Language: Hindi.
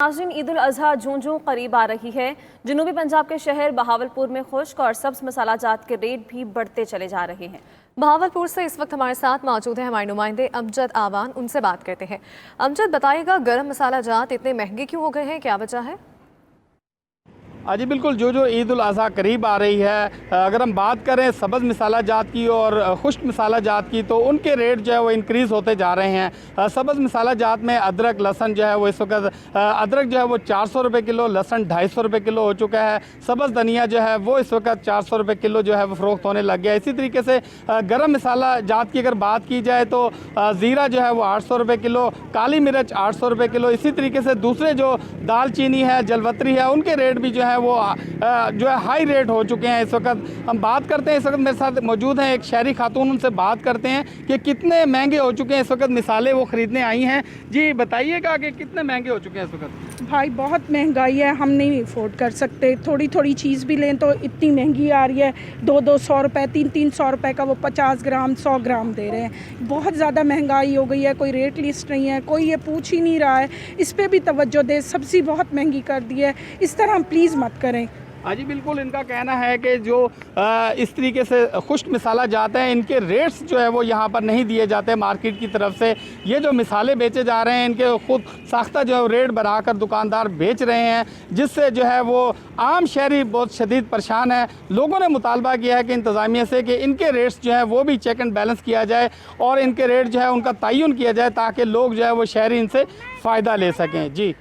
नाज़रीन, ईद उल अज़हा जूं करीब आ रही है। जनूबी पंजाब के शहर बहावलपुर में खुश्क और सब्ज़ मसाला जात के रेट भी बढ़ते चले जा रहे हैं। बहावलपुर से इस वक्त हमारे साथ मौजूद है हमारे नुमाइंदे अमजद आवान, उनसे बात करते हैं। अमजद, बताइएगा गर्म मसाला जात इतने महंगे क्यों हो गए हैं, क्या वजह है? जी बिल्कुल, जो ईद उल अज़हा करीब आ रही है, अगर हम बात करें सब्ज़ मसाला जात की और खुश्क मसाला जात की, तो उनके रेट जो है वो इंक्रीज़ होते जा रहे हैं। सब्ज़ मसाला जात में अदरक लहसन जो है वो इस वक्त अदरक जो है वो 400 रुपये किलो, लहसन 250 रुपये किलो हो चुका है। सब्ज़ धनिया जो है वो इस वक्त 400 रुपये किलो जो है वो फ़रोख्त होने लग गया। इसी तरीके से गर्म मसाला जात की अगर बात की जाए तो ज़ीरा जो है वो 800 रुपये किलो, काली मिर्च 800 रुपये किलो। इसी तरीके से दूसरे जो दालचीनी है, जलवतरी है, उनके रेट भी जो है वो जो है हाई रेट हो चुके हैं। इस वक्त हम बात करते हैं, इस वक्त मेरे साथ मौजूद हैं एक शहरी खातून, उनसे बात करते हैं कि कितने महंगे हो चुके हैं इस वक्त मिसालें वो ख़रीदने आई हैं। जी बताइएगा कि कितने महंगे हो चुके हैं इस वक्त? भाई बहुत महंगाई है, हम नहीं अफोर्ड कर सकते। थोड़ी थोड़ी चीज़ भी लें तो इतनी महंगी आ रही है। 200 रुपये, 300 रुपये का वो 50 ग्राम 100 ग्राम दे रहे हैं। बहुत ज़्यादा महंगाई हो गई है, कोई रेट लिस्ट नहीं है, कोई ये पूछ ही नहीं रहा है। इस पर भी तवज्जो दे। सब्ज़ी बहुत महंगी कर दी है, इस तरह हम प्लीज़ मत करें। हाँ जी बिल्कुल, इनका कहना है कि जो इस तरीके से खुश्क मिसाला जाते हैं, इनके रेट्स जो है वो यहाँ पर नहीं दिए जाते मार्केट की तरफ से। ये जो मिसाले बेचे जा रहे हैं, इनके खुद साख्ता जो है रेट बढ़ाकर दुकानदार बेच रहे हैं, जिससे जो है वो आम शहरी बहुत शदीद परेशान है। लोगों ने मुतालबा किया है कि इंतज़ामिया से कि इनके रेट्स जो है वो भी चेक एंड बैलेंस किया जाए और इनके रेट जो है उनका तयन किया जाए, ताकि लोग जो है वो शहरी इनसे फ़ायदा ले सकें। जी।